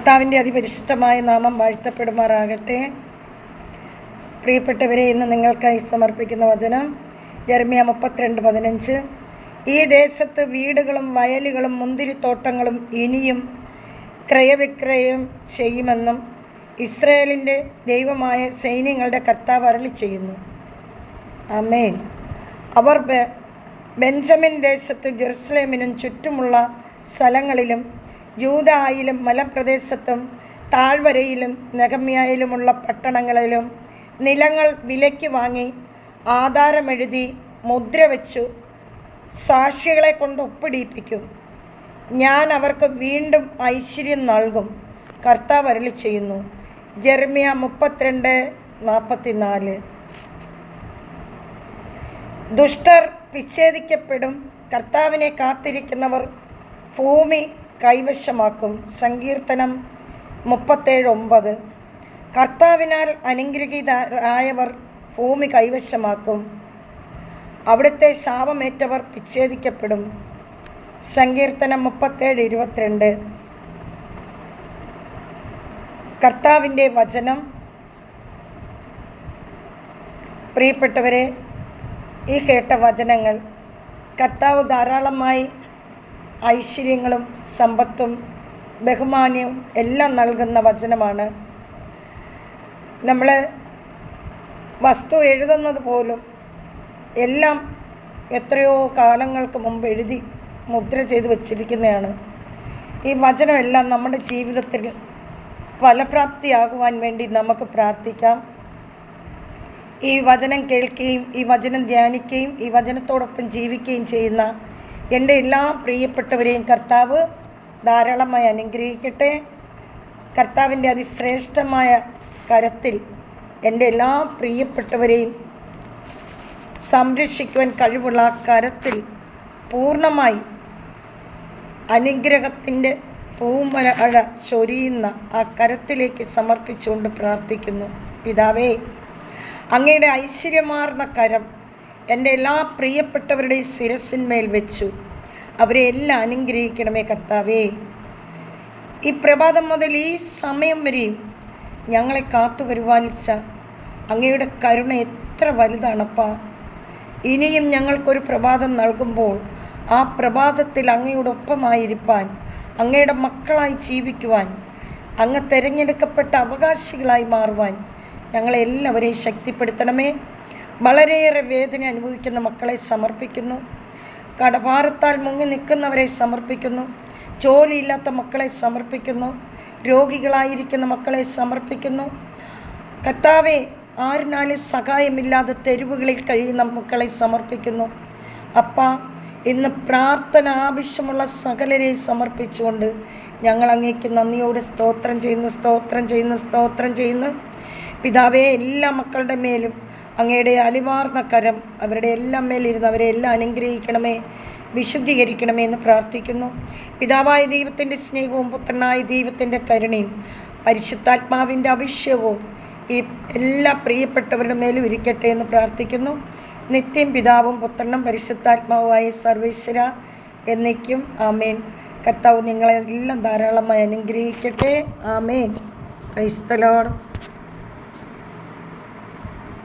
കർത്താവിൻ്റെ അതിപരിശുദ്ധമായ നാമം വാഴ്ത്തപ്പെടുമാറാകട്ടെ. പ്രിയപ്പെട്ടവരെ, ഇന്ന് നിങ്ങൾക്കായി സമർപ്പിക്കുന്ന വചനം യെരമ്യാ 32:15. ഈ ദേശത്ത് വീടുകളും വയലുകളും മുന്തിരിത്തോട്ടങ്ങളും ഇനിയും ക്രയവിക്രയം ചെയ്യുമെന്നും ഇസ്രായേലിൻ്റെ ദൈവമായ സൈന്യങ്ങളുടെ കർത്താവ് അരുളിച്ചെയ്യുന്നു. ആമേൻ. അവർ ബെഞ്ചമിൻ ദേശത്ത് ജെറുസലേമിനും ചുറ്റുമുള്ള സ്ഥലങ്ങളിലും ജൂദായിലും മലപ്രദേശത്തും താഴ്വരയിലും നെഗമ്യായിലുമുള്ള പട്ടണങ്ങളിലും നിലങ്ങൾ വിലയ്ക്ക് വാങ്ങി ആധാരമെഴുതി മുദ്ര വെച്ചു സാക്ഷികളെ കൊണ്ട് ഒപ്പിടിയിപ്പിക്കും. ഞാൻ അവർക്ക് വീണ്ടും ഐശ്വര്യം നൽകും. കർത്താവ് അരുളിച്ചെയ്യുന്നു. യെരമ്യാ 32:44. ദുഷ്ടർ വിച്ഛേദിക്കപ്പെടും. കർത്താവിനെ കാത്തിരിക്കുന്നവർ ഭൂമി കൈവശമാക്കും. സങ്കീർത്തനം 37:9. കർത്താവിനാൽ അനുഗ്രഹീതരായവർ ഭൂമി കൈവശമാക്കും. അവിടുത്തെ ശാപമേറ്റവർ വിച്ഛേദിക്കപ്പെടും. സങ്കീർത്തനം 37:22. കർത്താവിൻ്റെ വചനം. പ്രിയപ്പെട്ടവരെ, ഈ കേട്ട വചനങ്ങൾ കർത്താവ് ധാരാളമായി ഐശ്വര്യങ്ങളും സമ്പത്തും ബഹുമാന്യവും എല്ലാം നൽകുന്ന വചനമാണ്. നമ്മൾ വസ്തു എഴുതുന്നത് പോലും എല്ലാം എത്രയോ കാലങ്ങൾക്ക് മുമ്പ് എഴുതി മുദ്ര ചെയ്ത് വച്ചിരിക്കുന്നതാണ്. ഈ വചനമെല്ലാം നമ്മുടെ ജീവിതത്തിൽ ഫലപ്രാപ്തിയാകുവാൻ വേണ്ടി നമുക്ക് പ്രാർത്ഥിക്കാം. ഈ വചനം കേൾക്കുകയും ഈ വചനം ധ്യാനിക്കുകയും ഈ വചനത്തോടൊപ്പം ജീവിക്കുകയും ചെയ്യുന്ന എൻ്റെ എല്ലാ പ്രിയപ്പെട്ടവരെയും കർത്താവ് ധാരാളമായി അനുഗ്രഹിക്കട്ടെ. കർത്താവിൻ്റെ അതിശ്രേഷ്ഠമായ കരത്തിൽ എൻ്റെ എല്ലാ പ്രിയപ്പെട്ടവരെയും സംരക്ഷിക്കുവാൻ കഴിവുള്ള ആ കരത്തിൽ പൂർണ്ണമായി അനുഗ്രഹത്തിൻ്റെ പൂമഴ ചൊരിയുന്ന ആ കരത്തിലേക്ക് സമർപ്പിച്ചുകൊണ്ട് പ്രാർത്ഥിക്കുന്നു. പിതാവേ, അങ്ങയുടെ ഐശ്വര്യമാർന്ന കരം എൻ്റെ എല്ലാ പ്രിയപ്പെട്ടവരുടെയും ശിരസിന്മേൽ വെച്ചു അവരെ എല്ലാം അനുഗ്രഹിക്കണമേ കർത്താവേ. ഈ പ്രഭാതം മുതൽ ഈ സമയം വരെയും ഞങ്ങളെ കാത്തു പരിപാലിച്ച അങ്ങയുടെ കരുണ എത്ര വലുതാണപ്പാ. ഇനിയും ഞങ്ങൾക്കൊരു പ്രഭാതം നൽകുമ്പോൾ ആ പ്രഭാതത്തിൽ അങ്ങയോടൊപ്പമായിരിക്കാൻ, അങ്ങയുടെ മക്കളായി ജീവിക്കുവാൻ, അങ്ങ് തിരഞ്ഞെടുക്കപ്പെട്ട അവകാശികളായി മാറുവാൻ ഞങ്ങളെല്ലാവരെയും ശക്തിപ്പെടുത്തണമേ. വളരെയേറെ വേദന അനുഭവിക്കുന്ന മക്കളെ സമർപ്പിക്കുന്നു. കടഭാരത്താൽ മുങ്ങി നിൽക്കുന്നവരെ സമർപ്പിക്കുന്നു. ജോലിയില്ലാത്ത മക്കളെ സമർപ്പിക്കുന്നു. രോഗികളായിരിക്കുന്ന മക്കളെ സമർപ്പിക്കുന്നു. കർത്താവേ, ആരിനാലും സഹായമില്ലാതെ തെരുവുകളിൽ കഴിയുന്ന മക്കളെ സമർപ്പിക്കുന്നു. അപ്പാ, ഇന്ന് പ്രാർത്ഥന ആവശ്യമുള്ള സകലരെ സമർപ്പിച്ചുകൊണ്ട് ഞങ്ങൾ അങ്ങേക്ക് നന്ദിയോട് സ്തോത്രം ചെയ്യുന്നു. പിതാവേ, എല്ലാ മക്കളുടെ മേലും അങ്ങയുടെ അലിവാർന്ന കരം അവരുടെ എല്ലാം മേലിരുന്ന് അവരെ എല്ലാം അനുഗ്രഹിക്കണമേ, വിശുദ്ധീകരിക്കണമേ എന്ന് പ്രാർത്ഥിക്കുന്നു. പിതാവായ ദൈവത്തിൻ്റെ സ്നേഹവും പുത്രനായ ദൈവത്തിൻ്റെ കരുണയും പരിശുദ്ധാത്മാവിൻ്റെ അഭിഷേകവും ഈ എല്ലാ പ്രിയപ്പെട്ടവരുടെ മേലും ഇരിക്കട്ടെ എന്ന് പ്രാർത്ഥിക്കുന്നു. നിത്യം പിതാവും പുത്രനും പരിശുദ്ധാത്മാവുമായ സർവേശ്വര എന്നേക്കും. ആമേൻ. കർത്താവ് നിങ്ങളെല്ലാം ധാരാളമായി അനുഗ്രഹിക്കട്ടെ. ആമേൻ. Praise the Lord.